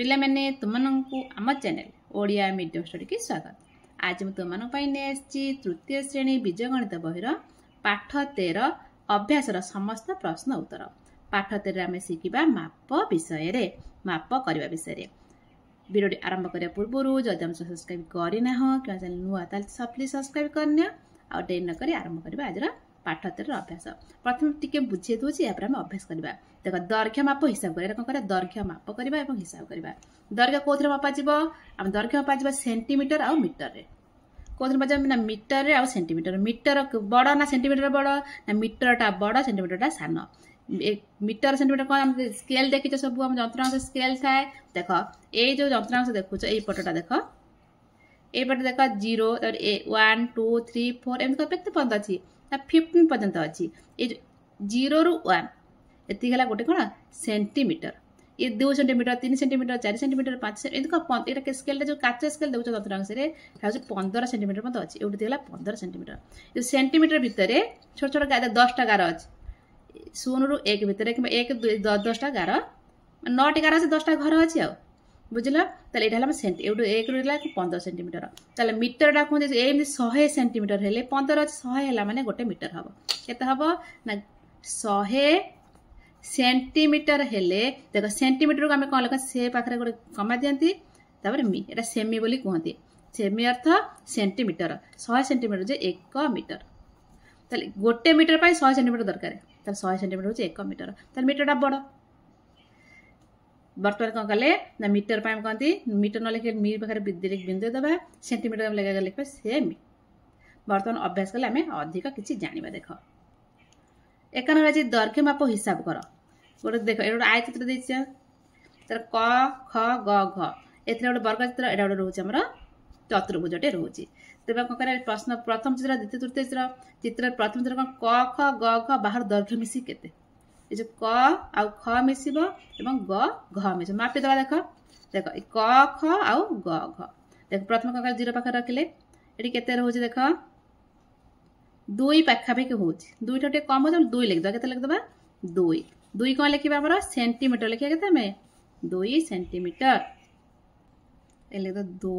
पिला मैंने तुमको आम चैनल ओडिया मीडियम स्टडी की स्वागत। आज मुझे तुमको तृतीय श्रेणी बीज गणित बहिर पाठ 13 अभ्यास समस्त प्रश्न उत्तर। पाठ 13 आम शिखा माप विषय रे माप करने विषय। वीडियो आरंभ करने पूर्व जदि हम सब्सक्राइब करना कि चैनल नुआ प्लीज सब्सक्राइब करनी आ डेरी नक आरंभ करवा आज पाठ 13 अभ्यास। प्रथम टी बुझे दूसरी आम अभ्यास करवा। देख दैर्घ्य माप हिसाब कर दैर्घ्य माप करवा हिसाब करवा। दैर्घ्य कौन मपाव आम दैर्घ्य मपाव सेंटीमीटर आ मीटर रे कौन ना मीटर रे आ सेंटीमीटर। मीटर बड़ ना सेंटीमीटर बड़ ना मीटरटा बड़ सेंटीमीटरटा सान। मीटर सेंटीमीटर कौन स्केल देखी सब आम जंत्रांश स्केल थाए। देख ये जो जंत्रांश देखुच ये पटटा देख ये पटे देख 0 1 2 3 4 एम केते पर्यंत अच्छी 15 पर्यंत अच्छी। ये 0 ରୁ 1 एति गला गोटे कौन सेंटीमीटर। ये 2 centimetre 3 centimetre 4 centimetre 5 centimetre scale जो काच स्केल देखो जंत्रांश 15 सेंटीमीटर पर्यंत अच्छी। ये 15 सेंटीमीटर। जो सेंटीमीटर भितर छोट छोट 10टा गार अच्छी 0 ରୁ 1 भितर 1 10टा गार 9टी गार अच्छे 10टा घर अच्छी आ बुझल। ताले ये सेंटी 1 ରୁ 15 सेंटीमीटर। ताले मीटरटा कहते एमती 100 सेंटीमीटर हेले 15 अच्छे 100 है माने गोटे मीटर हम केते हम ना 100 सेंटीमीटर हेले। देख सेंटीमीटर को आम कौन लिखा से पाखे गोटे कमा दिखती मी एटा सेमी बोली कहती। सेमी अर्थ सेंटीमीटर 100 सेंटीमीटर जे 1 मीटर। ताले गोटे मीटर पर 100 सेंटीमीटर दरकार। 100 सेंटीमीटर हूँ 1 मीटर। ताले मीटरटा बड़। बर्तमान कौन कले ना मीटर पर कहती मीटर न लिखे मी पाखे बिंदु दबा सेंटीमीटर लिखा सेमी। बर्तमान अभ्यास कले आम अधिक किसी जाना। देख 1 नंबर दैर्घ्य माप हिसाब कर। गोटे देख ये गोटे आय चित्र देती तर क ख ग घ ए गोटे वर्ग चित्र एटा गोटे रोचे आमर चतुर्भुजटे रोचे। तेज कौन कर प्रश्न प्रथम चित्र द्वितीय तृतीय चित्र प्रथम चित्र कौन क ख ग घ बाहर दैर्घ्य मिसी केते ये जो क आउ ख मिसिब एवं ग घ मिस मापिदेवा। देख देख क ख आउ ग घ देख प्रथम कौन 0 पाखे रखिले ये केते रोचे देख 2 पाखापाखि हो 2 टे कम हो 2 लिखिद के लिखिद 2 कौन लिखा आम सेंटीमीटर लिखा के 2 सेंटीमीटर लिख 2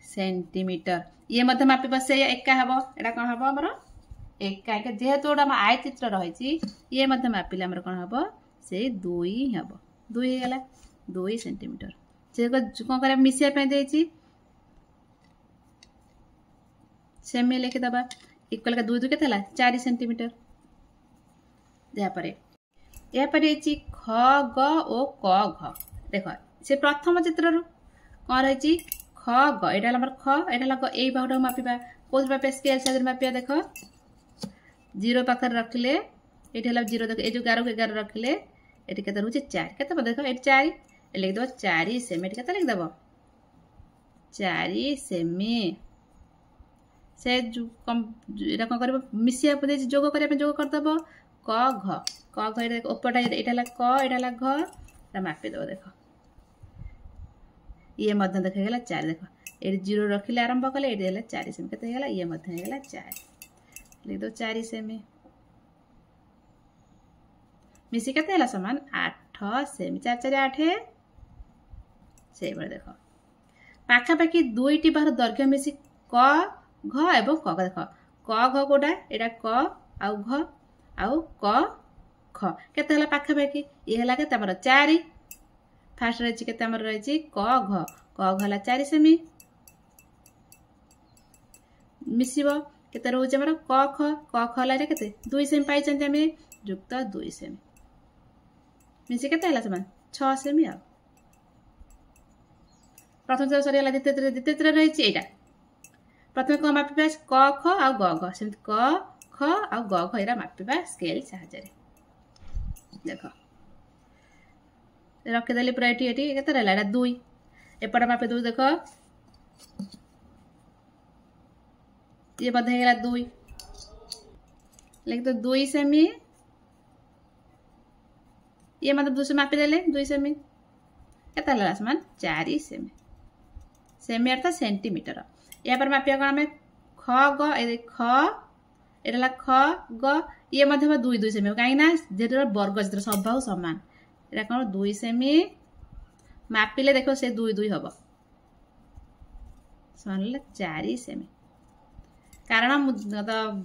सेंटीमीटर। ये मापिब से एका हम एटा कौन हम आम एका एक जेहेतु गोटे आम आय चित्र रही ये मापिले आम कौन हम से 2 हम 2 होगा 2 सेंटीमीटर। से कौन कर मिसाई देती सेमी लिखिदबा इक्वल का 2 के 4 सेंटीमीटर। यापर ख ग ओ क घ देख से प्रथम चित्र कौन रही ख ग यहाँ आम ख यहाँ ग यही बाहुटा मापिबा कौन मापे स्केल साइज मापिया। देख 0 पाखे रखिले ये 0 देख ये जो 11 रखिले ये के रोचे 4 के देख ये 4 लिखिद 4 सेमी के लिखिद 4 सेमी। से कौन कर मिसिया जोग करने जोग करदेव क घ उपरटा यहाँ क यहाँ घ मापिदेव। देख ये देखा 4 देख ये 0 रखिले आरंभ कले ये 4 सेमी के ये 4 लिख दो 4 सेमी मिसी के सामान 8 सेमी 4 4 8 से देख पाखापाखि 2टी बाहर दैर्घ्य मिसी क घ एवं क देख क घ कोटा यहाँ क आउ घ आउ क ख के पाखापाखि ये है के 4 फास्ट रही के रही क घ 4 सेमी मिसिब के रोचे आम क ख के 2 सेमी पाई आम युक्त 2 सेमी मिसी के 6 सेमी। आ प्रथम चित्र सरीगला द्वितीय चित्र रही यहाँ प्रथम कौन मापिबा क ख आ ग घ सेमती क ख आ ग घ यहाँ मापिबा स्केल साहाय्य। देख रखिदेली पूरा ये के रहा 2 एपटे मापे 2 देख ये होगा 2 लिख तो 2 सेमी ये मतलब 2 से मापिदेले 2 सेमी के सामान 4 सेमी सेमी अर्थात सेंटीमीटर। या पर मापिया कौन आम ख ग ख यहाँ ख ग ये 2 सेमी कहीं जेहतु वर्ग चित्र सबाहु सामान यहाँ कौन 2 सेमी मापिले देख से 2 2 हम समान 4 सेमी कारण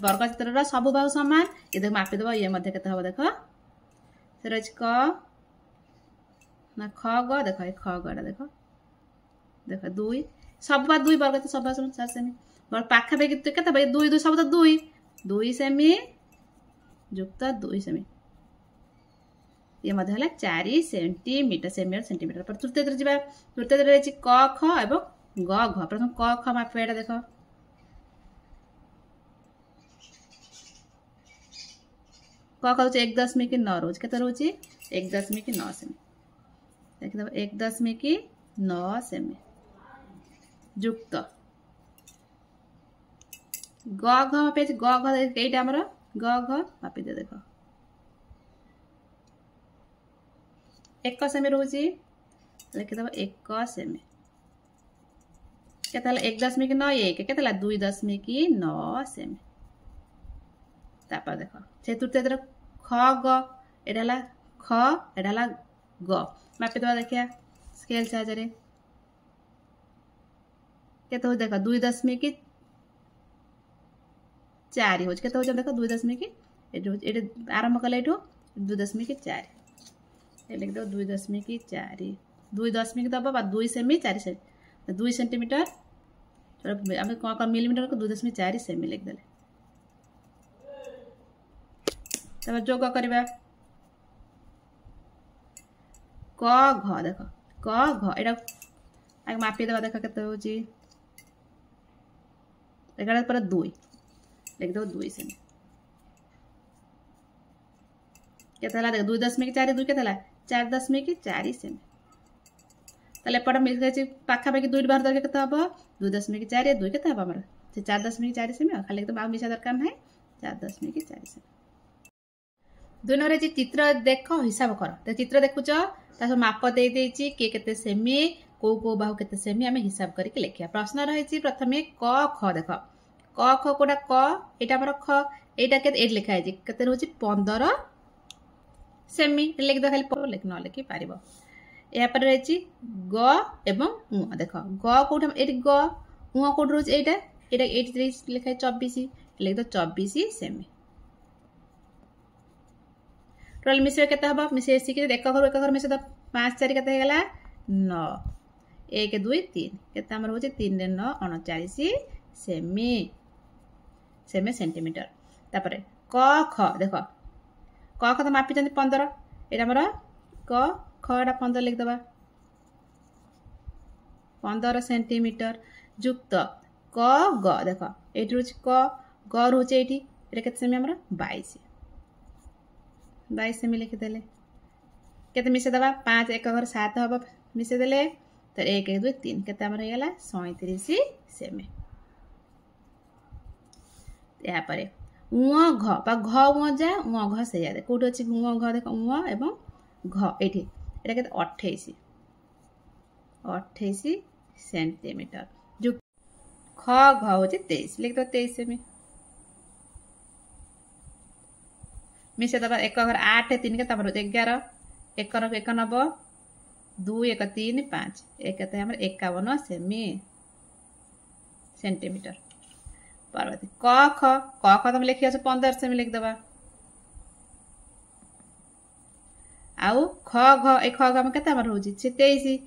वर्गचित्र सब बाहु सामान ये देख मापिदेव ये केते हम देख से रही क ना ख ग देख ये ख गटा देख देख 2 सब 2 वर्ग सब 4 सेमी पाखापाखि के 2 2 सब तो 2 2 सेमी युक्त 2 सेमी ये मध्य है 4 सेंटीमीटर सेंटीमीटर पर तृतीय जी तृतीय रही क ख एवं ग घ प्रथम क ख मापा देख क ख 1.9 रोज के रोज 1.9 सेमी देखिए 1.9 सेमी युक्त ग घ मापे ग घ एटा हमर ग घ मापी दे देख 1 सेमी रोज लिखिदेव 1 सेमी केते 1.9 1 केते 2.9 सेमी तापर देख से तृतीय ख ग एटा ख एटा ग मापी देवा देखिया स्केल साहाय्य केते हो देख 2.4 हो केते हो देख 2.8 आरंभ कले एठो 2.4 ए लिख दो 2.4 2 दबा 2 सेमी 4 सेमी 2 सेंटीमीटर आम कौन मिलीमीटर को 2.4 सेमी लिखदे तब जोग करवा क घ देख क घ एटा आगे मापी देवा देख केते होची एगार पर 2 लिख दो 2 सेमी केते देख 2.4 2 केते 4.4 सेमी ताले एपट मिल पाखापाखि 2 बाहर दरकार केते हम 2.4 2 केते हम हमर से 4.4 सेमी खाली तो मिसा दरकार ना 4.4 सेमी 2 नंबर चित्र देख हिसाब कर तो चित्र देखुच माप दे देछि के केते सेमी को बाहु केते सेमी आमे हिसाब करके लिखिया प्रश्न रही प्रथमे क ख देख क ख कोडा क एटा हमर ख एटा केते एट लिखा है केते रहउछि 15 सेमी लिख दो खाली लिख न लिखि पारिबो या पर रही ग एवं उ देख ग कोठ एटी ग उ कोठ रहउछि एटा एटा 83 लिखा है 24 लिख दो 24 सेमी टोटल मिसे केते हबो मिसे सिके एक घर मिसे तो 5 4 केते हेगला 9 1 2 3 केते हमर होचे 3 रे 9 39 सेमी सेमी सेंटीमीटर तापर क ख देख क ख तो मापी जंती 15 एटा हमर क ख एटा 15 लिख दबा 15 सेंटीमीटर युक्त क ग देख एटी होचे क ग होचे एटी एटा केते सेमी हमर 22 सेमी लिखिदेले केते मिसे दबा 5 1 घर 7 हम मिसे देले तो 1 1 2 3 केते हमर हेगला 37 सेमी या परे उ घ बा घ उ जा उ घ से या कोठ अछि उ घ देख उ एवं घ एठी एटा केते 28 सेंटीमीटर जो ख घ होछि 23 लिख दो 23 सेमी मिसे दबा 1 घर 8 3 के तमर 11 1 रो 1 नब 2 1 3 5 1 केते हमर 51 सेमी सेंटीमीटर पार्वती क ख तुम लिखिया 15 सेमी लिख दबा आउ ख घ ए ख घ हम केते हमर होछि 23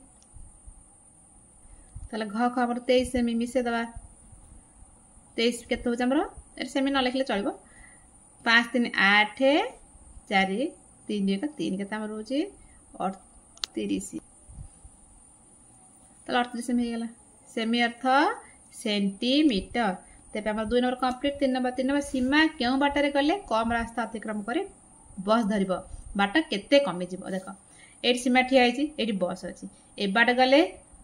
तले घ ख हमर 23 सेमी मिसे दबा 23 केते होछ हमर ए सेमी न लिखले चलबो 5 3 8 4 3 1 3 केते हमर होछि 38 तले 38 सेमी हेगला सेमी अर्थ सेंटीमीटर तेबे हमर 2 नंबर कंप्लीट 3 नंबर सीमा केउ बाटरे गले कम रास्ता अतिक्रम करे बस धरिबो बाट केते कमी जिवो देखो एटी सीमा ठिया आइछि एटी बस अछि ए बाट गले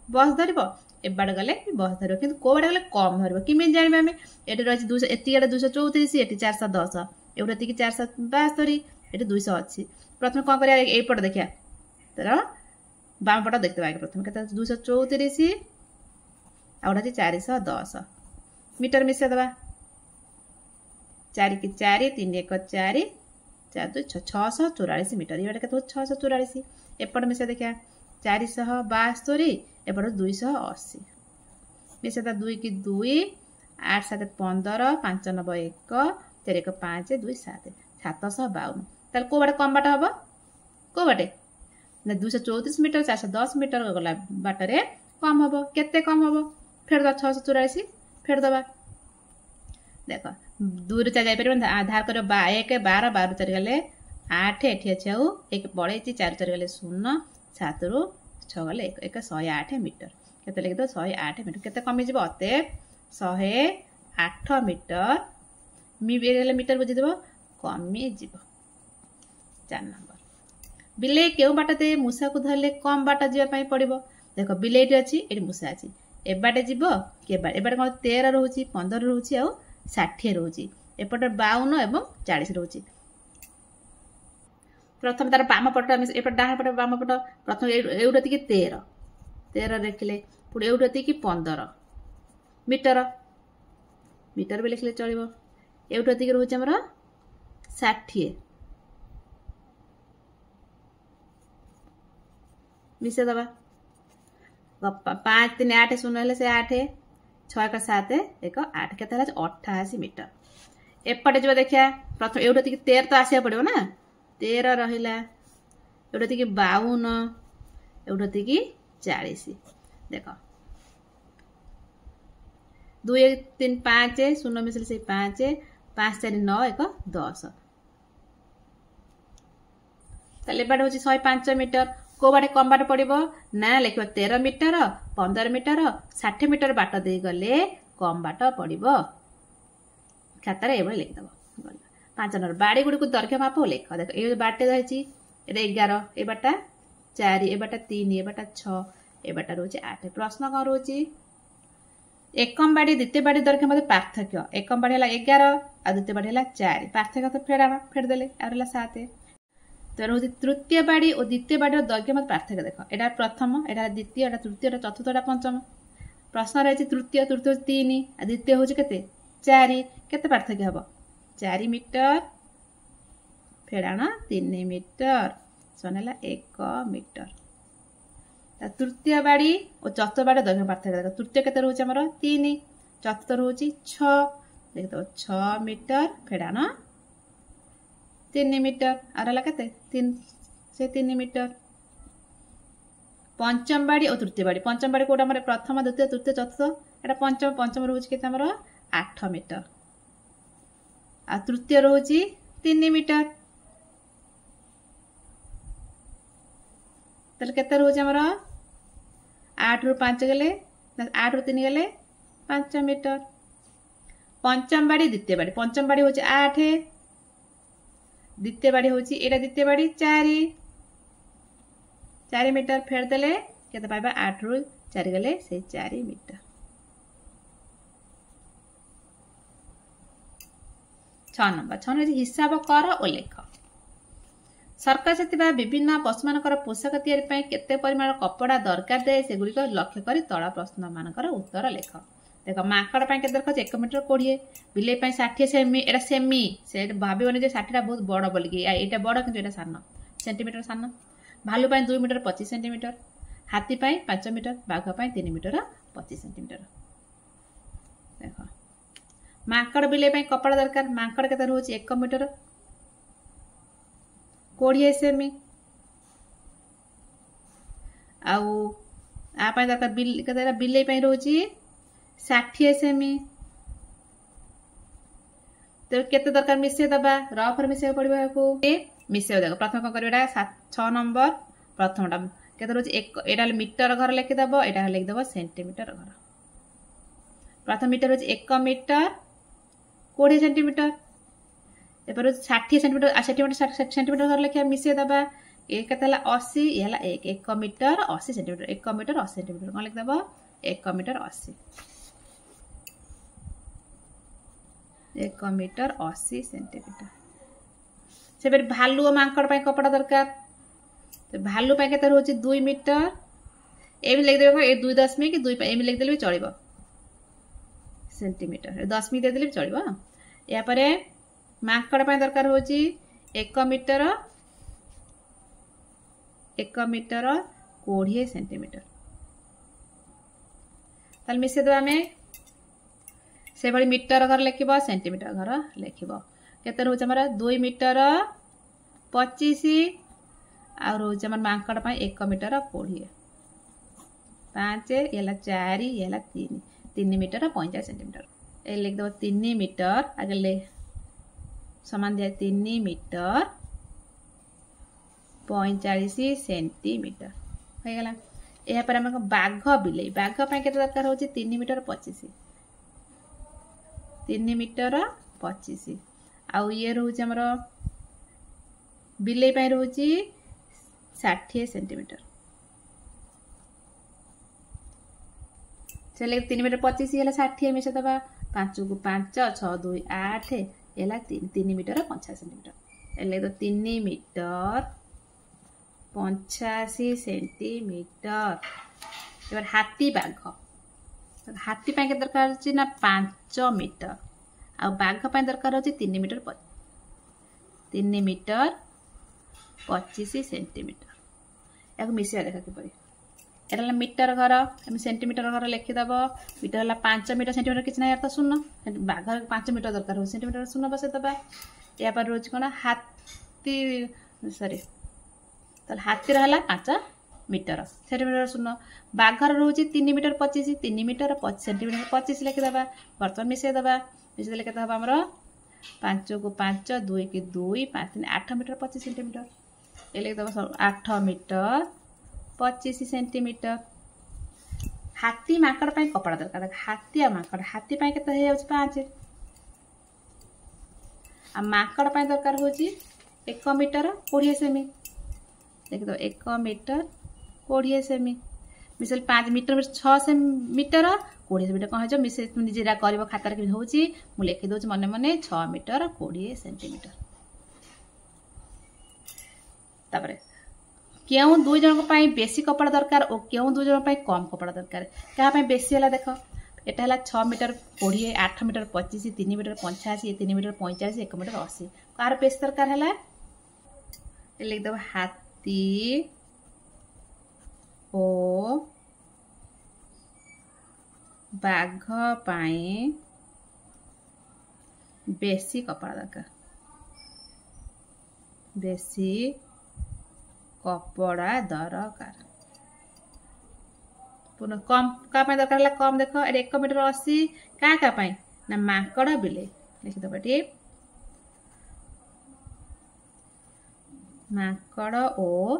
बस धरिबो ए बाट गले बस धरिबो किंतु को बाट गले कम धरिबो किमे जानिबा हमें एटी रहछि 200 एती एटा 234 एटी 410 एउटा तिकी 472 एटी 200 अछि प्रथम कोन करिया ए पट देखिया तर बाम पट देखते बाकी प्रथम केते 234 आउटा 410 मीटर मिसे दबा 4 की 4 3 1 4 4 2 644 मीटर ये केते 644 एपट मिसे देखिया 472 एपटे 280 मिसेदा 2 की 2 8 7 15 5 9 1 4 1 5 2 7 752 ताले को बाटे कम बाट हबो को बाटे ना 234 मीटर 410 मीटर गला बाटरे कम हबो केते कम हबो फेर द 684 फेर दबा देख 2 रे जाय परबे आधार करो 1 12 12 चली गले 8 एठी अछि आउ 1 पळेछि 4 चली गले 0 7 रु 6 गले 1 108 मीटर केते लगे तो 108 मीटर केते कमी जिवो अते 108 मीटर मी बेले मीटर बुझि देबो कमी जिवो 4 नंबर बिले केउ बाटते मुसा को धरले कम बाट जिवा पई पड़िबो देखो बिलेटी अछि एटी मुसा अछि ए बाटे जिवो के बाटे ए बाटे कोन 13 रहउछि 15 रहउछि आ 60 रहउछि एपटे 52 एवं 40 रहउछि प्रथम तार बाम पट एपटे डाहाण पट बाम पट प्रथम एउडति की 13 13 देखले पुडी एउडति की 15 मीटर मीटर भी लिखले चलिबो एउडति की रहउछि हमरा 60 मिसे दबा 5 3 8 0 हेले से 8 6 1 7 1 8 केते हला 88 मीटर एपटे जब देखिया प्रथम एउडति की 13 तो आसिया पड़िबो ना 13 रहिला एउडति की 52 एउडति की 40 देखो 2 1 3 5 0 मिसले से 5 5 4 9 1 10 ताले बाटे होची 105 मीटर को बाटे कम बाटे पड़िबो ना लिखबो 13 मीटर 15 मीटर 60 मीटर बाट दे गले कम बाट पड़िबो खाता रे एबे लिख दबो 5 नंबर बाड़ी गुडी को दर्घ्य माप लिख देखो ए बाटे रहछि ए 11 ए बाटा 4 ए बाटा 3 ए बाटा 6 ए बाटा रहछि 8 प्रश्न कोन रहछि एकम बाड़ी द्वितीय बाड़ी दर्घ्य मध्ये पार्थक्य एकम बाड़ी हला 11 आ द्वितीय बाड़ी हला 4 पार्थक्य तो फेर देले आ हला 7 तो रहउछि तृतीय बाड़ी और द्वितीय बाड़ी दर्घ्य मध्ये पार्थक्य देखो एटा प्रथम एटा द्वितीय एटा तृतीय एटा चतुर्थ एटा पंचम प्रश्न रहछि तृतीय तृतीय 3 आ द्वितीय होछि केते 4 केते पार्थक्य हबो 4 मीटर फेराना 3 मीटर सोनेला 1 मीटर तृतीय बाड़ी और चतुर्थ बाड़ी दर्घ्य पार्थक्य देखो तृतीय केते रहउछि हमर 3 चतुर्थ रहउछि 6 देखो 6 मीटर फेराना 3 मीटर आरला केते 3 से 3 मीटर पंचम बाड़ी और तृतीय बाड़ी पंचम बाड़ी कोटा हमर प्रथम द्वितीय तृतीय चतुर्थ एटा पंचम पंचम रहउछि केते हमर 8 मीटर आ तृतीय रहउछि 3 मीटर तले केते रहउछि हमर 8 रु 5 गेले 8 रु 3 गेले 5 मीटर पंचम बाड़ी द्वितीय बाड़ी पंचम बाड़ी होछि 8 द्वितीय बाड़ी होछि एटा द्वितीय बाड़ी 4 मीटर फेर देले केते पाइबा 8 रु 4 गेले से 4 मीटर 6 नंबर 6 रे हिसाब कर ओ लेख सरकार से विभिन्न पशुमानकर पोषक तैयारी पई केते परिमाण कपड़ा दरकार दे से गुडी लक्ष्य करी तळा प्रश्न मानकर उत्तर लेख देखो माकड़ पई केते दरकार 1 मीटर 20 बिले पई 60 सेमी एटा सेमी से भाबिबनी जे 60 टा बहुत बड़ बोलगी एटा बड़ किंतु एटा सानो सेंटीमीटर सानो भालू पई 2 मीटर 25 सेंटीमीटर हाथी पई 5 मीटर बाघ पई 3 मीटर 25 सेंटीमीटर देखो माकड़ बिले पई कपड़ा दरकार माकड़ केते रहउछि 1 मीटर 20 सेमी आउ आ पई दरकार बिल केते बिले पई रहउछि 60 सेमी तो केते दरकार मिसे दबा रफर मिसे पड़िबो को ए मिसे देखो प्रथम कोन करबेडा 6 नंबर प्रथमटा केते रहउछि 1 एटा मीटर घर लिखि दबो एटा लिखि दबो सेंटीमीटर घर प्रथम मीटर रहउछि 1 मीटर 20 सेंटीमीटर एपर 60 सेंटीमीटर 60 सेंटीमीटर घर लिखिया मिसे दबा ए केते हला 80 ए हला 1 मीटर 80 सेंटीमीटर 1 मीटर 80 सेंटीमीटर कोन लिखि दबो 1 मीटर 80 1 मीटर 80 सेंटीमीटर से बेर भालू और मांकड़ पई कपड़ा दरकार तो भालू पई केते रहउछि 2 मीटर ए भी लिख देबो ए 2 दशमिक 2 ए भी लिख देले भी चलिबो सेंटीमीटर 10 दे देले भी चलिबो या परे मांकड़ पई दरकार होछि 1 मीटर 20 सेंटीमीटर ताल मिसेदेवा आम से भाई मीटर घर लिख सेंटीमीटर घर लिख केते रोचे आमर 2 मीटर 25 आ रोचे आम मांकड़ 1 मीटर 20 5 ये 4 ये 3 मीटर 50 सेंटीमीटर ये लिखदेव 3 मीटर आगे सामान दिया 3 मीटर 45 सेंटीमीटर हो गला यापर आम बाघ बिले बाघ के दरकार हो 3 मीटर 25 3 मीटर 25 आउ ये रोचे आमर बिले रोचे 60 सेंटीमीटर चलिए 3 मीटर 25 है 60 मिसे दबा 5 को 5 6 2 8 है 3 मीटर 50 सेंटीमीटर एले तो 3 मीटर 85 सेंटीमीटर एबार हाथी बाघ हाथी के दरकार होची ना 5 मीटर आ बाघ दरकार होची 3 मीटर 3 मीटर 25 सेंटीमीटर या मिसिया देखा किपरि एटा मीटर घर सेंटीमीटर घर लिखिदेव मीटर है 5 मीटर सेंटीमीटर किसी ना तो शून्य बाघ 5 मीटर दरकार हो सेंटीमीटर शून्य बसईदे यापर रोज कौन हाथी सॉरी तो हाथी रहा 5 मीटर सेंटीमीटर शून्य बाघर रोज 3 मीटर 25 3 मीटर सेंटीमीटर 25 लिखिदे बर्तमान मिसेदेवा मिसेदे केते हम 5 को 5 2 की 2 5 3 8 मीटर 25 सेंटीमीटर ये लिखिदेव 8 मीटर 25 सेंटीमीटर हाथी माकड़ कपड़ा दरकार हाथी आ माकड़ हाथी के 5 आ माकड़ दरकार हो 1 मीटर 20 सेमी देख दो 1 मीटर 20 सेमी मिसल 5 मीटर 6 मीटर 20 सेमी कौन हो मिसे निजे कर खातार कि हूँ मुझे लिखिदे मन मन 6 मीटर 20 सेंटीमीटर तापर क्यों 2 जन बेसी कपड़ा दरकार और क्यों 2 जन कम कपड़ा दरकार क्या बेसी है देख एटा है 6 metre 20 8 metre 25 3 metre 85 3 metre 45 1 metre 80 कार बेसी दरकार है लिखदेव हाथी ओ बाघ बेसी कपड़ा दरकार बेसी कपड़ा दरकार पुनः कम क्या दरकार है कम देख 1 मीटर 80 क्या ना माकड़ बिले लिखिदेव ये माकड़ ओ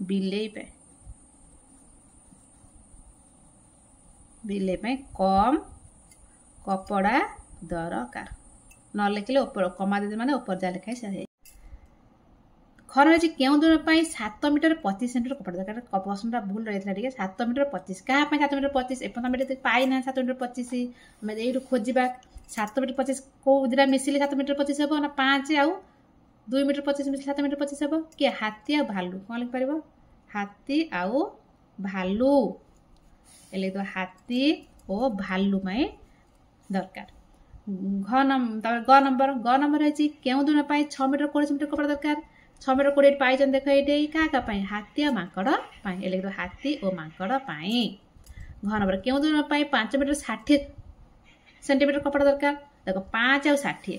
बिले कम कपड़ा दरकार न लिखले ऊपर कमा दे माने ऊपर जा लिखाई से खर रही क्यों दूर 7 मीटर 25 सेंटीमीटर कपड़ा दरकार प्रश्नटा भूल रही है 7 मीटर 25 क्या 7 मीटर 25 एपन पाई ना 7 मीटर 25 आम यू खोजा 7 मीटर 25 कौ दिटा मिसिले 7 मीटर 25 हम ना 5 आउ 2 मीटर 25 मिसिले 7 मीटर 25 हम किए हाथी आ भालू कौन लिखिपर हाथी आउ भालू लिख दो हाथी और भालू दरकार ग नंबर है क्यों दूर 6 मीटर 20 सेंटीमीटर कपड़ा दरकार 6 मीटर 20 पाई देख ये क्या हाथी और माकड़ लिख दो हाथी और माकड़ घ नंबर क्यों दूर 5 मीटर 60 सेंटीमीटर कपड़ा दरकार देख 5 आ 60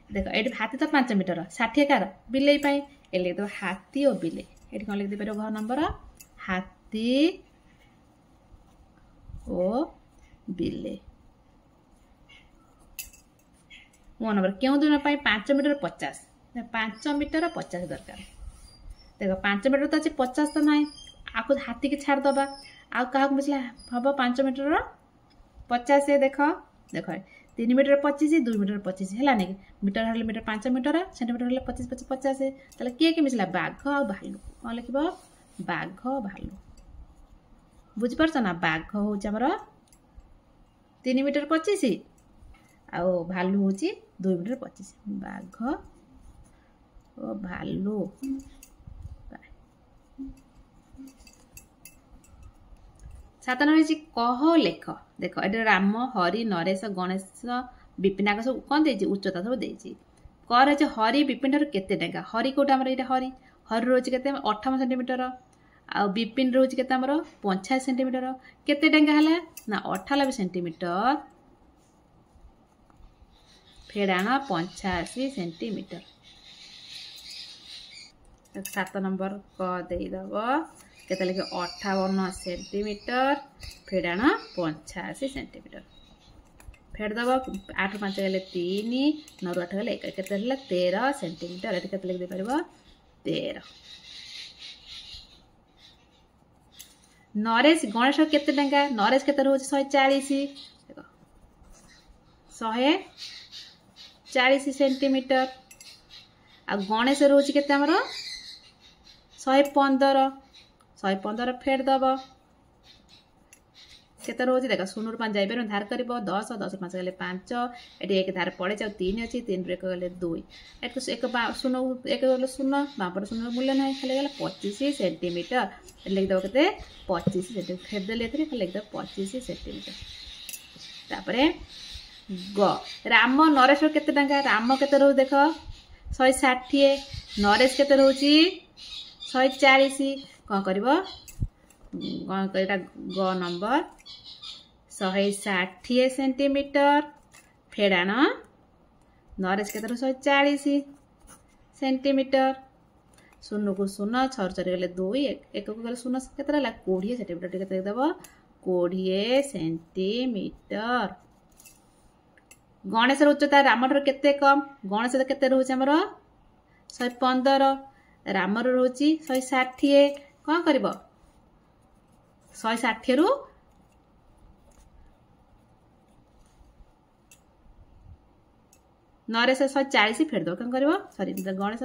देख ये हाथी तो 5 मीटर 60 कार बिले ये लिख दो हाथी और बिले ये कौन लिख दे घ नंबर हाथी ओ बिले मो नंबर क्यों दूर 5 मीटर 50 5 मीटर 50 दरकार देख 5 मीटर तो अच्छे 50 तो ना आपको हाथी की छाड़दबा आउ क्या मिसला हम 5 मीटर 50 देख देख 3 मीटर 25 2 मीटर 25 है नहीं मीटर हले मीटर 5 मीटर सेंटीमीटर हले 25 25 50 ताले किए मिसला बाघ आ भालू कौन लिख बाघ भालू बुझीपार ना बाघ हूँ आमर 3 मीटर 25 आउ भालू हूँ 2 मीटर 25 बाघ ओ भालू सात नंबर कह लेख देख ये राम हरि नरेश गणेश विपिनाक सब कौन दे उच्चता सब देती कर हरि विपिन ठार केते डेगा हरि कौटा आमर ये हरि हरि रोज के 58 सेंटीमीटर आउ विपिन रोज के 50 सेंटीमीटर केते डेंगा है ना 98 सेंटीमीटर फेड़ाण 85 सेंटीमीटर 7 नंबर क देदब के 58 सेंटीमीटर फेड़ाण 85 सेंटीमीटर फेड़दब 8 5 गले 3 9 8 गले 1 के 13 सेंटीमीटर ये के लिखि पार 13 नरेश गणेश केते डेंगा नरेश केते रोज 140 देख 140 सेंटीमीटर आ गणेश रोज केते हमर 115 फेड़दब केते रोज देख 0 ରୁ 5 जाई पर धार करबो 10 10 5 गले 5 एटी एक धार पड़े जाउ 3 अछि 3 ରୁ 1 गले 2 एक 1 0 1 गले 0 बापर 0 मूल्य नाही खाली गला 25 सेंटीमीटर लिख दो केते 25 सेंटीमीटर फेर देले एतरे खाली लिख दो 25 सेंटीमीटर तापरे ग राम नरेश केते टंका राम केते रोज देख 160 नरेश केते रोची 140 कोन करबो कोन कइटा ग नंबर 160 सेंटीमीटर फेड़ाण नरेश के 140 सेंटीमीटर 0 को 0 6 4 गले 2 1 को गले 0 केतरा 20 सेंटीमीटर केते देब 20 सेंटीमीटर गणेश उच्चता राम केते कम गणेश केते रहउछ हमर 115 राम रहउछि 160 कोन करबो 160 रु नरेश 140 फेड़ दो कौन कर सरी गणेश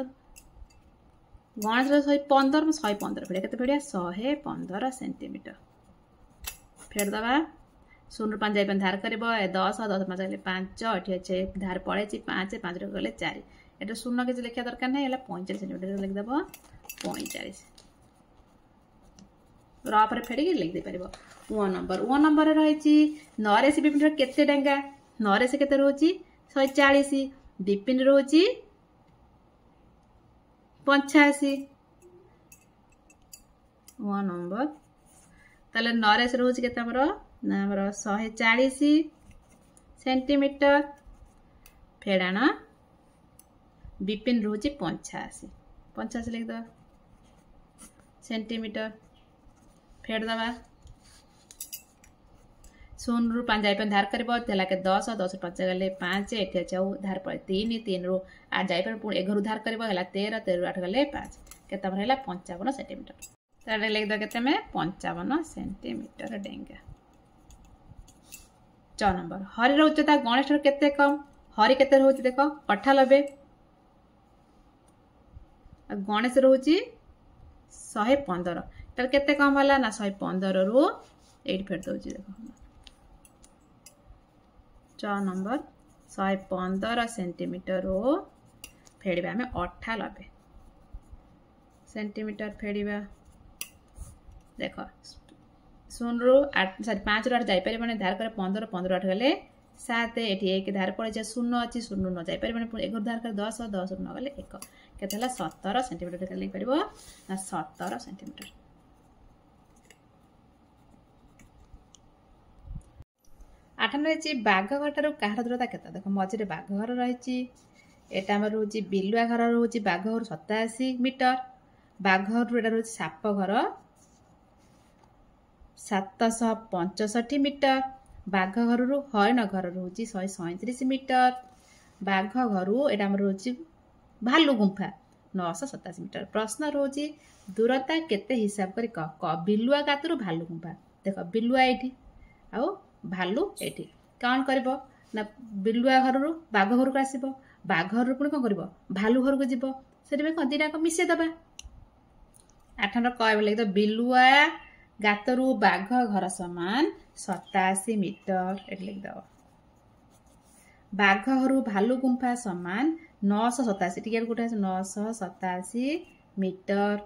गणेश 115 फेड़ के फेड़िया 115 सेंटीमीटर फेड़ दबा 0 ରୁ 5 जाए धार कर 10 10 5 गले 5 एटी अच्छे धार पड़े 5 5 गले 4 एटा 0 के लिखा दरकार नहीं 45 सेंटीमीटर लिखिदेव 45 रफ रे फेड़ी लिख दे पारिबो ओ नंबर रही नरेश विपिन केते डेंगा नरेश केते रोची 140 विपिन रोची 85 ओ नंबर ताले नरेश रोची केते हमर 140 सेंटीमीटर फेड़ाण विपिन रोची 85 लिख दो सेंटीमीटर फेड़ दबा 0 ରୁ 5 जाई धार करबो तेला के 10 10 5 गले 5 एठी अच्छे धार पड़े 3 3 ରୁ 8 जाई पर पुणी 1 ରୁ धार करबो हला 13 13 ରୁ 8 गले 5 केते हमर हला 55 सेंटीमीटर तारे लिख दो केते में 55 सेंटीमीटर डेंगा 6 नंबर हरि रो उच्चता गणेश केते कम हरि केते रहउछि देखो 98 गणेश रहउछि 115 तर केते कम होला ना 115 रु 8 फेर दउछि देखो 6 नंबर 115 सेंटीमीटर रो फेड़िबा में 98 सेंटीमीटर फेड़िबा देखो 0 ରୁ 8 सॉरी 5 ରୁ 8 जाई परिबने धार करे 15 15 8 गले 7 एठी 1 धार पड़े 0 अछि 0 न जाई परिबने पुणी 1 धार करे 10 10 न गले 1 केते हला 17 सेंटीमीटर के लिख परिबो ना 17 सेंटीमीटर 8 रही बाघघर कहार दूरता केते देखो मझे बाघघर रही एटा हमर रोची बिलुआ घर रोची बाघघर 87 मीटर बाघघर एटा रोची साप घर 765 मीटर बाघघर रु हरिण घर रोची 137 मीटर बाघघर एटा हमर रोची भालू गुंफा 987 मीटर प्रश्न रोची दूरता केते हिसाब करी क बिलुआ गातरू भालू गुंफा देखो बिलुआ एठी आउ भालू एठी कौन करबो ना बिलुआ घर रु बाघ घर को आसीबो बाघ घर रु पुणी कोन करबो भालू घर को जीवो सेठी में कदिरा को मिसे दबा 8 नंबर कहबो लिख दो बिलुआ गातरू बाघ घर समान 87 मीटर एठी लिख दो बाघ घर भालू गुंफा समान 987 टिकेट गोटे 987 मीटर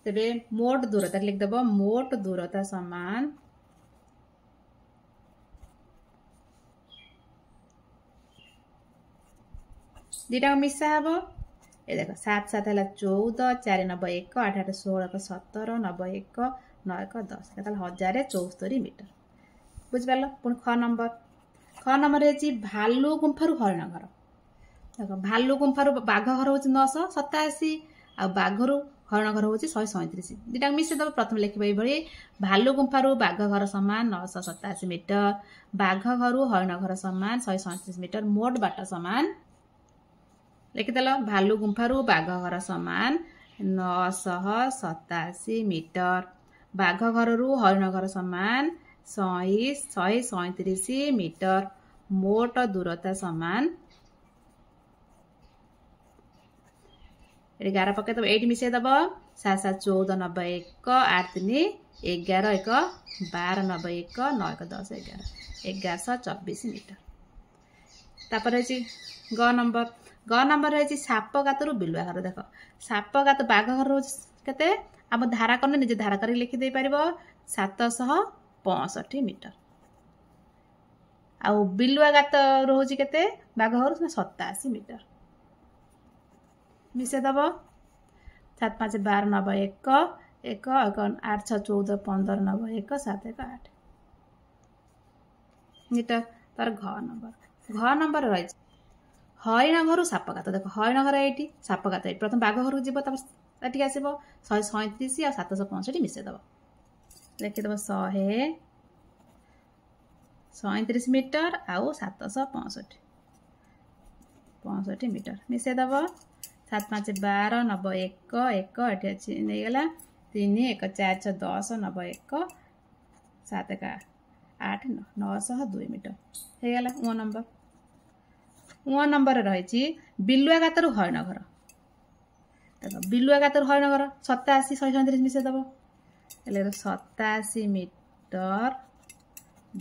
तेबे मोट दूरता लिख दबो मोट दूरता समान दीटा मिसा हम ये देख 7 7 है 14 4 9 1 8 8 16 1 17 9 1 9 1 10 केतल 1074 मीटर बुझिपाल। पुणी ख नंबर है भालु गुंफारू हरिण घर देख भालु गुंफारू बाघ घर हूँ 987 आ बाघर हरिण घर हूँ 137 दुटा मिसेदब। प्रथम लिखा ये भालु गुंफारू बाघ घर समान 987 मीटर बाघ घर हरिण घर समान 137 मीटर मोट बाट समान लिखिदेल भालु गुंफारू बाघ घर समान 987 मीटर बाघ घर हरिण घर समान 137 मीटर मोट दूरता समान 11 पकेदब ये मिसेदब 7 7 14 91 8 3 11 1 12 91 1 9 1 10 11 1124 मीटर। तापर ग नंबर है साप गातरू बिलुआ घर देख साप गात बाघ घर रोज केते आम धारा करने निजे धारा कर लिखिदे पार 765 मीटर आउ बिलुआ गात रोज केते बाघ घर 87 मीटर मिसेदब 7 5 12 91 1 1 8 6 14 15 91 1 7 1 8 मीटर। तार घ नंबर रही हरिण घर सापगात देख हरिण घर ये सापगात प्रथम बाघ घर जीव ताकि आसब 137 आ 765 मिसेदब लिखिदेव 137 मीटर आउ 765 मीटर मिसेदब 7 5 12 91 1 1 ये नहीं 3 1 4 6 10 91 1 7 1 8 902 मीटर होगला। उ नंबर रही बिलुआ गातर हरिण घर देख बिलुआ गातर हरिण घर 87 137 मिसेदब 87 मीटर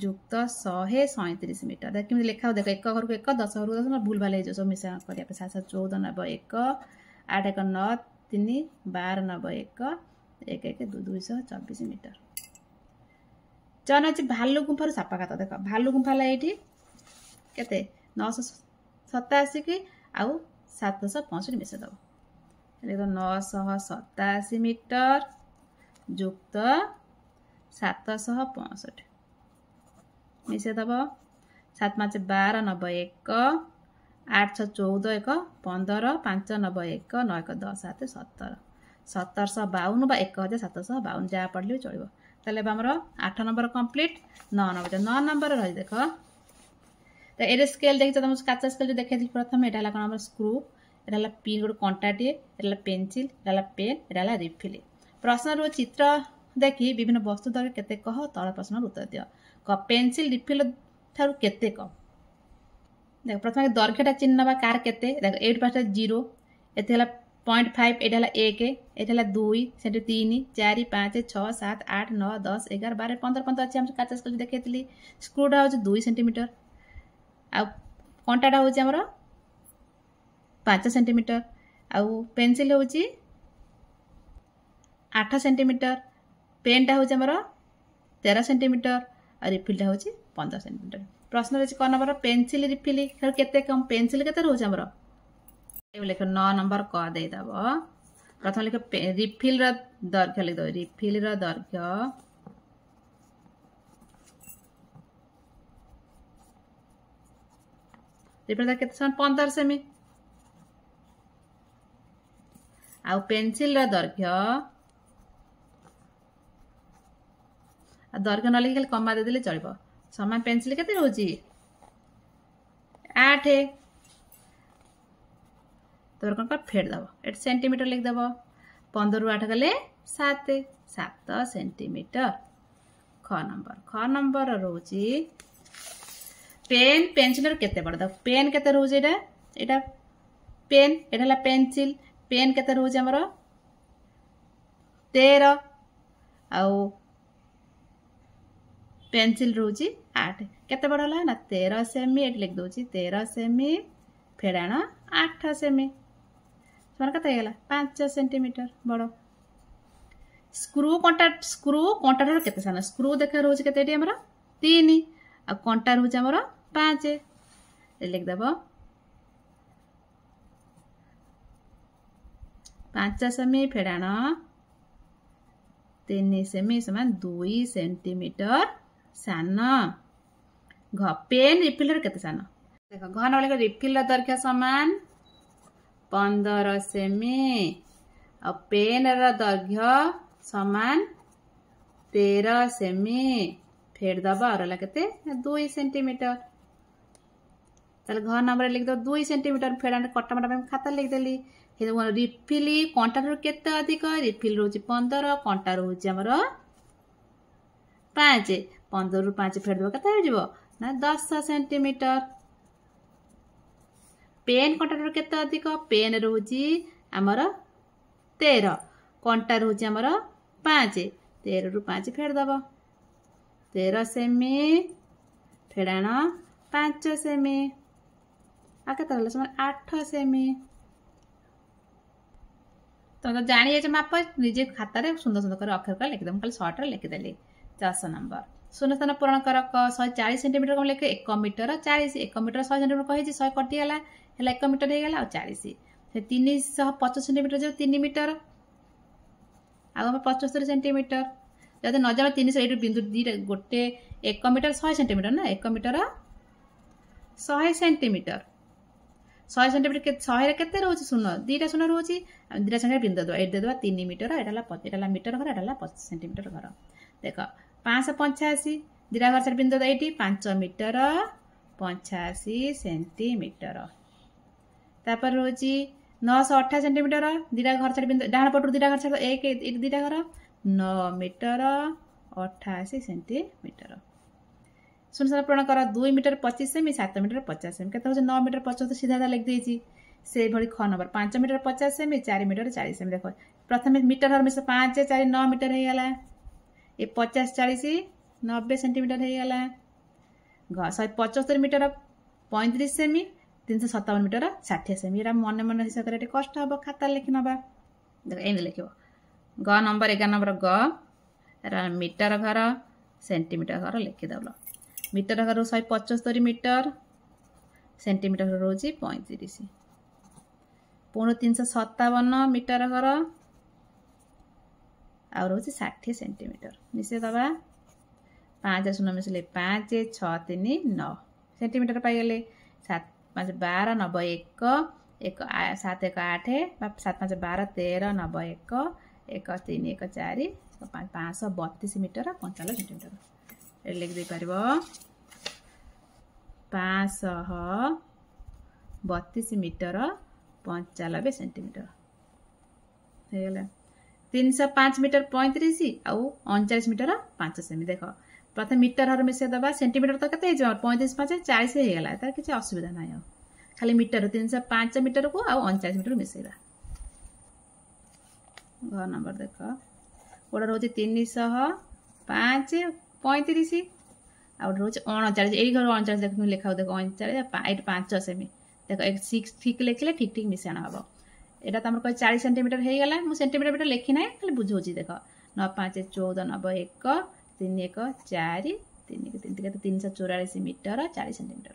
युक्त 137 मीटर देख कि लिखा देख 1 घर को 1 10 घर को 10 भूल भाल हो सब मिसा करने 7 7 14 91 1 8 1 9 3 12 91 1 1 1 224 मीटर। चन अच्छे भालु गुंफार सापगात देख भालु गुंफा ये केते 987 की आउ 765 मिसेदब 987 मीटर युक्त 765 मिसेदब 7 5 12 91 1 8 6 14 1 15 5 91 1 9 1 10 7 17 1752 बा 1752 जहाँ पढ़ले चलो ताले आमर 8 नंबर कंप्लीट। 9 नंबर रही देख तो ये स्केल देखिए तुम काचा स्केल जो देखी प्रथम यहाँ कौन आम स्क्रू यहाँ पिन गोटे कंटाटे यहाँ पेनसिल यहाँ पेन यहाँ रिफिल प्रश्न रो चित्र देखी विभिन्न वस्तु द्वारा केते कह तल प्रश्न उत्तर दियो क पेनसिल रिफिल ठारू केते कम देख प्रथम दैर्घ्यटा चिन्ह कार केते देख 8 पास 0 एते 0.5 एटा 1 एटा 2 सेठी 3 4 5 6 7 8 9 10 11 12 15 15 अच्छे हम काचा स्केल देखी स्क्रूटा हूँ 2 सेंटीमीटर आ कंटाटा हूँ आमर 5 सेंटीमीटर आउ पेनसिल हूँ 8 सेंटीमीटर पेनटा हूँ आमर 13 सेंटीमीटर और रिफिलटा हूँ 15 सेंटीमीटर। प्रश्न रही कौन नंबर पेनसिल रिफिल केते कम पेनसिल केते रोज आमर लिख 9 नंबर क देदब प्रथम लिख रिफिल दैर्घ्य लिखद रिफिल दैर्घ्य रिफिल केते समान 15 सेमी आउ पेनसिल दैर्घ्य दैर्घ्य न लिखि खाली कमा देदेले चलो समान पेनसिल केते रोजी 8 तो कौन कर फेर दब 8 सेंटीमीटर लिखदब 15 रु 8 गले 7 सेंटीमीटर। ख नंबर रोची पेन पेनसिल केते बड़ देख पेन केते रोजी एटा पेन एटा पेनसिल पेन केते रोजी हमर 13 आउ पेनसिल रोजी 8 केते बड़ होला ना 13 सेमी एट लिख दोची 13 सेमी फेड़ाण 8 सेमी समान कत होगा 5 सेंटीमीटर बड़ स्क्रू कंटा केते सान स्क्रू देखा रोज केते 3 आ कंटा रोज आमर 5 लिखदेव 5 सेमी फेड़ाण 3 सेमी समान 2 सेंटीमीटर सान। घ पेन रिफिलर केते सान देख घ नंबर रिफिल दैर्घ्य समान 15 सेमी और पेन दैर्घ्य समान 13 सेमी फेड़ दबा और केते 2 सेंटीमीटर। ताले घ नंबर लिख दो 2 सेंटीमीटर फेड़ा कटामटा खाता लिखदेली। रिफिल कंटार केते अधिक रिफिल रोज 15 कंटा रोज आमर 5 15 रु 5 फेड़ दबा केते हो ना 10 सेंटीमीटर। पेन कंटार केते अधिक पेन रोज आमर 13 कंटा रोज आमर 5 13 रु 5 फेड़ दबा 13 सेमी फेड़ाण 5 सेमी आ केते होला समान 8 सेमी। तो जानी माप निजे खाता सुंदर सुंदर कर अक्षर कर लिखिद खाली सर्ट लिखिदेली। 400 नंबर शून्य स्थान पूरण कर 140 सेंटीमीटर कौन लिखे 1 मीटर 40 1 मीटर 100 सेंटीमीटर कही 100 कटिगला 1 मीटर होगा और 40 350 सेंटीमीटर जो 3 मीटर आम 75 सेंटीमीटर जब न जान 300 ये बिंदु गोटे 1 मीटर 100 सेंटीमीटर ना 1 मीटर 100 सेंटीमीटर 100 सेंटीमीटर 100 केते रोज शून्य 2टा शून्य रोज 2टा संगे बिंदु दवा ये देवा 3 मीटर एटा मीटर घर एटा 25 सेंटीमीटर घर देख 585 2टा घर छाड़ बिंदु ये 5 मीटर 85 सेंटीमीटर तापर रोज 928 सेंटीमीटर 2टा घर छाड़ बिंदु डाण पटू 2टा घर छाड़ 1 2टा घर 9 मीटर 88 सेंटीमीटर। शून्य पूरण कर 2 मीटर 25 सेमी 7 मीटर 50 सेमी केते हो 9 मीटर 75 सीधा लिख देछि से भली ख नंबर 5 मीटर 50 सेमी 4 मीटर 40 सेमी देखो प्रथम मीटर हर मिस 5 4 9 मीटर हे गला ये 50 40 90 सेंटीमीटर हे गला घ 175 मीटर 35 सेमी 357 मीटर 60 सेमी एरा मन मन हिसाब करे कष्ट हम खाता लिखि नबा देख एन लिखिबो ग नंबर 11 नंबर ग एरा मीटर घर सेंटीमीटर घर लिखि दबलो मीटर घर 175 मीटर सेंटीमीटर घर रोज 35 पुणी 357 मीटर घर आ रोज 60 सेंटीमीटर मिसे दबा 5 शून्य मिसले 5 6 3 9 सेंटीमीटर पाइगले 7 5 12 91 1 7 1 8 7 5 12 13 91 1 3 1 4 532 मीटर 45 सेंटीमीटर लिख दे पारिबो 532 मीटर 95 सेंटीमीटर हे गेला 305 मीटर 35 आउ 39 मीटर 5 सेमी देख प्रथम मीटर हर मिसे दबा सेंटीमीटर तो केते 35 5 40 हे गेला तार किछ असुविधा नाही खाली मीटर 305 मीटर को आउ 39 मीटर मिसेला। घर नंबर देख ओडा रोज 305 35 आ रोज 39 यही घर 39 देख लिखा देख 39 5 सेमी देख 6 ठीक लिखले ठीक ठीक मिशाण हम एटा तुम कह 40 सेंटीमीटर हो गला मु सेंटीमीटर लिखी ना खाली बुझौची देख 9 5 14 91 3 1 4 3 1 3 344 मीटर 40 सेंटीमीटर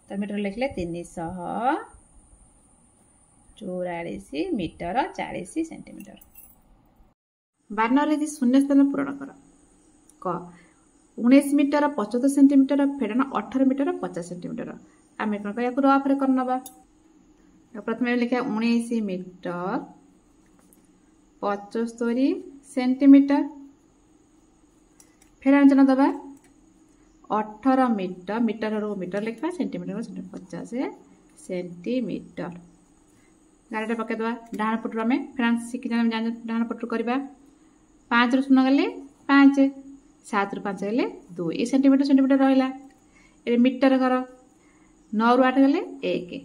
तो मीटर लिखले 344 मीटर 40 सेंटीमीटर। 12 शून्य स्थान पूरण कर क 19 मीटर 75 सेंटीमीटर फेड़ाण 18 मीटर 50 सेंटीमीटर आम कौन या रफ कर नवा प्रथम लिखा 19 मीटर 75 सेंटीमीटर फेड़ाण जन दबा 18 मीटर मीटर मीटर लिखा सेंटीमीटर 50 सेंटीमीटर गाड़ी पकड़ दबा डाण पटू आम फेड़ाण शिखी डाण पटू करवा 5 रु शून्य गले 5 7 रु 5 गले 2 ये सेंटीमीटर सेंटीमीटर रहा ये मीटर घर 9 रु 8 गले 1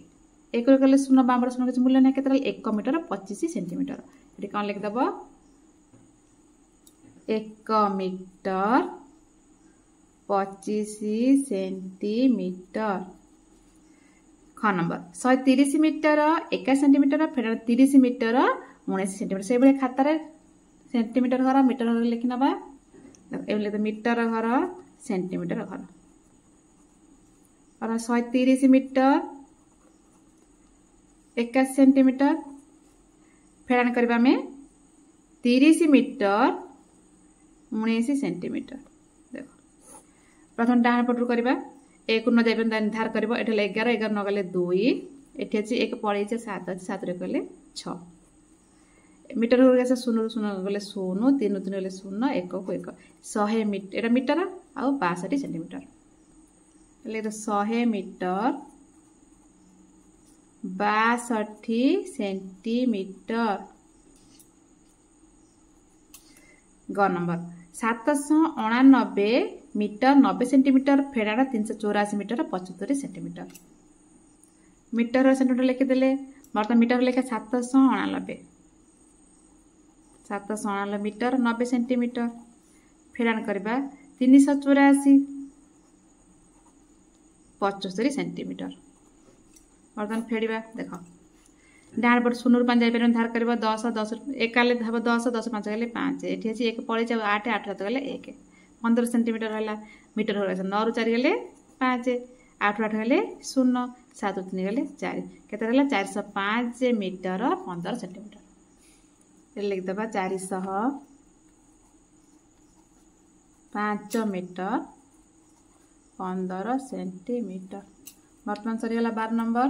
1 रु गले शून्य बाम शून्य किसी मूल्य ना के 1 मीटर 25 सेंटीमीटर ये कौन लिखिदेव 1 मीटर 25 सेंटीमीटर। ख नंबर 130 मीटर 1 सेंटीमीटर फेड़ 30 मीटर 19 सेंटीमीटर से भाई खातार सेंटीमीटर घर मीटर घर लिखि नवा मीटर घर सेंटीमीटर घर और 130 मीटर 21 सेंटीमीटर फेड़ाण करबा में 30 मीटर 19 सेंटीमीटर। देख प्रथम डाहाण पटू करबा 1 न जाय निर्धार करबो। एठले 11 11 न गले 2 एठी अछि 1 पळै छै 7 अछि 7 रे गले 6 मीटर हो गया 0 0 गले 0 3 3 गले 0 1 को 1 100 मीटर एटा मीटर आ 62 सेंटीमीटर ले तो 100 मीटर 62 सेंटीमीटर। ग नंबर 789 मीटर 90 सेंटीमीटर फेड़ाण 384 मीटर 75 सेंटीमीटर। मीटर सेंटीमीटर लिखिदेले बर्तमान मीटर लेखा 789 मीटर 90 सेंटीमीटर फेड़ाण करबा 384 75 सेंटीमीटर। बर्तमान फेड़िबा देख डाण पट 0 5 जाय धार करबा 10 10 एकाले धाब 10 10 5 गले 5 एठी अछि 1 पळै छै 8 8 7 गले 1 15 सेंटीमीटर होला। मीटर हो गया 9 रु 4 गले 5 8 8 गले 0 7 3 गले 4 केते रहला 405 मीटर 15 सेंटीमीटर। लिख दबा 405 मीटर 15 सेंटीमीटर। वर्तमान सरीगला 12 नंबर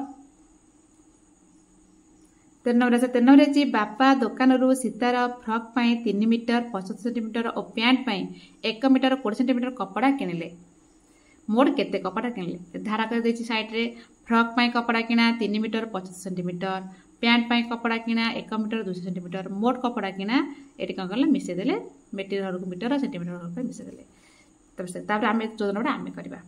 13 नंबर अछि बापा दुकान रु सीतार फ्रॉक पाई 3 मीटर 75 सेंटीमीटर और पैंट पाई 1 मीटर 20 सेंटीमीटर कपड़ा किनिले। मोट केते कपड़ा किनिले धारा कर देछि साइड रे फ्रॉक पाई कपड़ा किना 3 मीटर 25 सेंटीमीटर पैंट पाई कपड़ा किना 1 मीटर 200 सेंटीमीटर मोट कपड़ा किना एटी का करला मिसे देले मीटर को मीटर सेंटीमीटर को मिसे देले। तब आम 14 नंबर आम करबा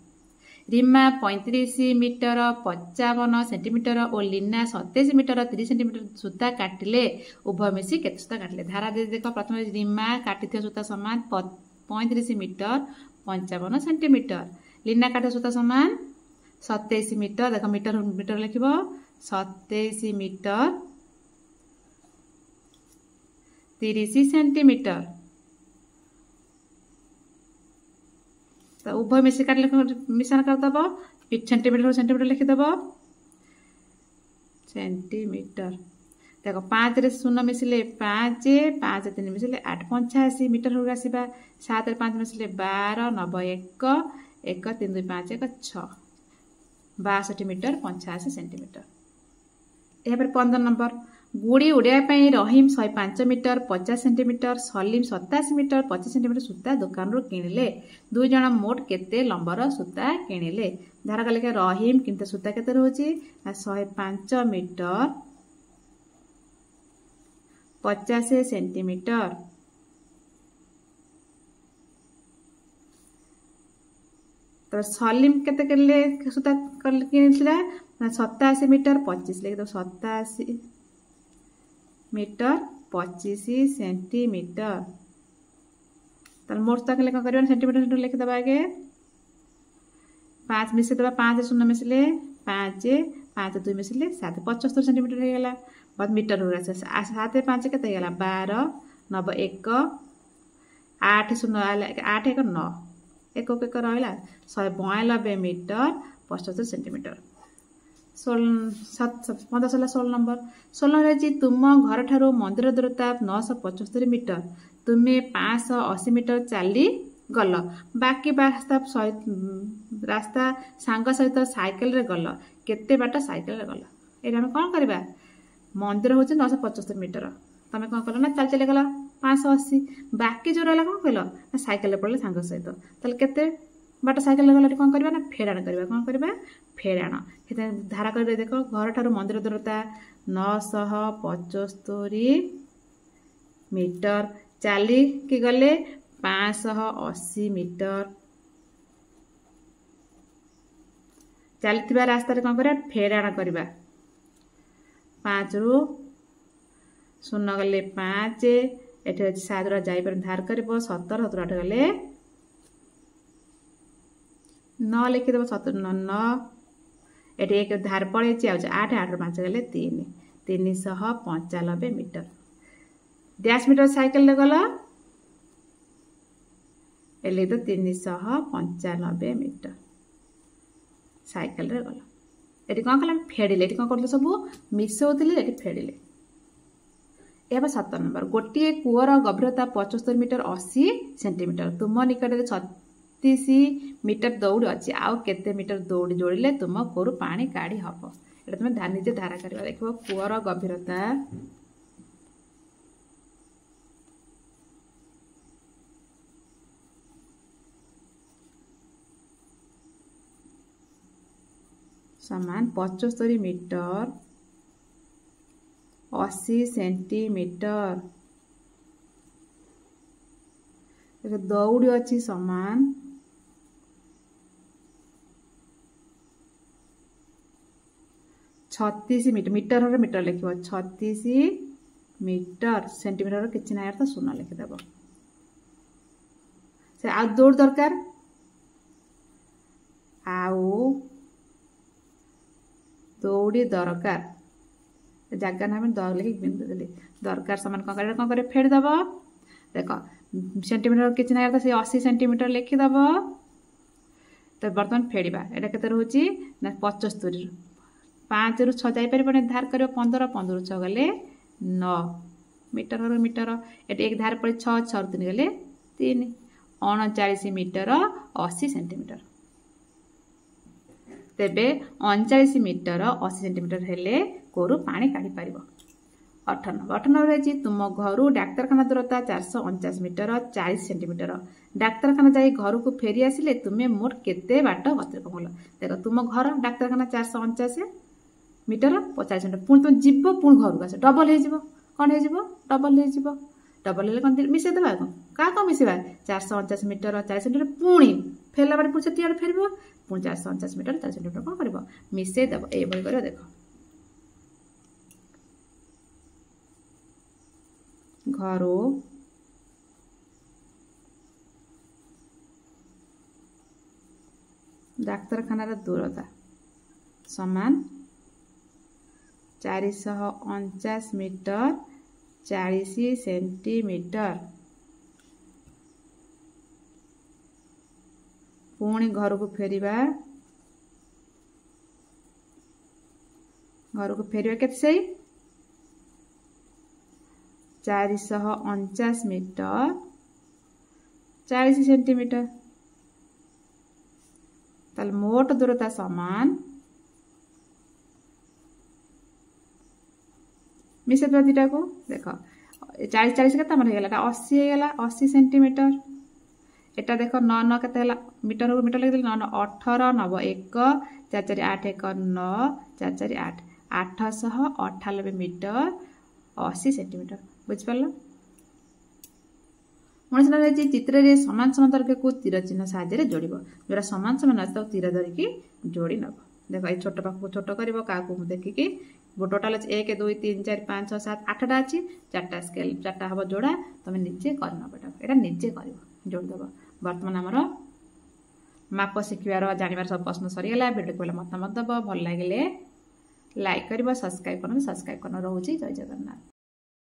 रीमा 35 मीटर 55 सेंटीमीटर और लीना 27 मीटर 30 सेंटीमीटर सूता काटिले उभय मिसी केते सूता काटिले। धारा दे देख प्रथम रीमा काटिथिया सूता समान 35 मीटर 55 सेंटीमीटर लीना काटिया सूता समान 27 मीटर देख मीटर मीटर लिखिबो 27 मीटर 30 सेंटीमीटर तो उभय मिसी काट मिश्रण कर दबो सेंटीमीटर सेंटीमीटर लिखि दबो सेंटीमीटर। देखो 5 रे 0 मिसिले 5 5 3 मिसिले 8 85 मीटर हो आसीबा 7 रे 5 मिसिले 12 90 1 1 3 2 5 1 6 62 मीटर 85 सेंटीमीटर। यहाँ पर 15 नंबर गुड़ी उड़िया Rahim 105 metre 50 centimetre Salim 87 metre 25 centimetre सूता दुकान रू किनिले। दुई जन मोट केते लंबर सूता किनिले। धारा कले रहीम किंतु सूता केते रहउची 105 मीटर 50 सेंटीमीटर तो सलीम केते किनिले सूता किनिथिला 87 मीटर 25 लेके तो 87 मीटर 25 सेंटीमीटर तर मोट सूता के कौन कर सेंटीमीटर लिखि दबा आगे 5 मिसे दबा 5 0 मिसिले 5 5 2 मिसिले 7 75 सेंटीमीटर हो गला। बाद मीटर हो गया 7 5 केते गला 12 9 1 8 0 8 1 9 1 1 रहला 192 मीटर 75 सेंटीमीटर। 16 नंबर 16 तुम घर ठारू मंदिर दूरता 975 मीटर तुम्हें 580 मीटर चली गल बाकी रास्ता सांग सहित साइकेल रे गल केते बाट साइकेल रे गल एटा हम कोन करबा मंदिर होचे 975 मीटर तमे कोन करला ना चल चले गला 580 बाकी जो रहला कोन कहलो साइकेल रे पड़ले सांग सहित तले केते बाट साइकेल रे गला कोन करबा ना फेराण करबा कोन करबा फेराण हेते धारा कर देखो घर ठारू मंदिर दूरता 975 मीटर चली कि गले 580 मीटर चलती रास्ता कौन कर फेराण करवा 5 रु 0 गले 5 एटे 7 रा जाई पर धार करबो 17 17 8 गले 9 लिखि देबो 17 9 एटे एक धार पड़े 8 8 5 गले 3 395 मीटर डैश मीटर साइकिल ले गला एले तो 395 मीटर साइकिल रे गला एटी कोन कला फेडिले एटी कोन करले सब मिसौतिले एटी फेडिले यह 7 नंबर गोटे कूअर गभीरता 75 मीटर 80 सेंटीमीटर तुम निकट में 36 मीटर दौड़ अच्छी आउ केते मीटर दौड़ जोड़िले तुम कूअर पानी काढ़ी हम ये तुम निजे धारा कर देख कूअर गभीरता समान 75 मीटर 80 सेंटीमीटर दौड़ अच्छी समान 36 मीटर मीटर मीटर लिख 36 मीटर सेंटीमीटर किसी ना तो 0 लिखिदेव से आ दौड़ दरकार आउ दौड़ी दरकार जगह ना दर लिखिक बिंदु देली दरकार समान कौन कर फेरदेव देख सेंटीमीटर किसी ना तो 80 सेंटीमीटर लिखिदेव तो बर्तमान फेड़ा यहाँ के रोचे ना 75 5 रु 6 जापर धार कर 15 15 6 गले 9 मीटर मीटर ये एक धार पड़े 6 6 3 गले 3 39 मीटर 80 सेंटीमीटर तेबे 39 मीटर 80 सेंटीमीटर हेले कोरु पानी काढ़ी पार 18 रही तुम घर डाक्तरखाना दूरता 449 मीटर 40 सेंटीमीटर डाक्तरखाना जाई घर को फेरी आसिले तुम्हें मोट केते बाट गतिर पहुँच देख तुम घर डाक्तरखाना 449 मीटर 50 सेंटीमीटर पुणी तुम जीव पुणी घर को आस डबल हो कौन हो डबल हो डबल हेल्ले कौन मिसेदेवा क्या मिसेबा 449 मीटर 40 सेंटीमीटर पुणी फेरला बारे पुणी से फेर पुणी 449 मीटर 40 सेंटीमीटर कौन कर मिसेदेव ये कर देख घर डाक्तरखानार दूरता समान 449 मीटर 40 सेंटीमीटर पुणी घर को फेरिबा केते सही 449 मीटर 40 सेंटीमीटर ताल मोट दूरता समान मिसे दुटा को देख 40 40 के हो 80 सेंटीमीटर एटा देख 9 9 के मीटर मीटर लगे 9 18 9 1 4 4 8 1 9 4 4 8 898 मीटर 80 सेंटीमीटर बुझिपार मनीष रही चित्र में सामान समांतर को तीर चिन्ह साहाय्य जोड़ जोड़ा सामान सामान अच्छे तीर धरिकी जोड़ी नब देख ये छोट पाख छोट कर देखिकी टोटाल 1 2 3 4 5 6 7 8टा अच्छी 4टा स्केल 4टा हम जोड़ा तुम निजे कर निजे कर जोड़देव बर्तमान आमर माप शिखार जानवर सब प्रश्न सरीगला भिडियो को मतामत दब भल लगे लाइक कर सब्सक्राइब कर रोचे जय जगन्नाथ।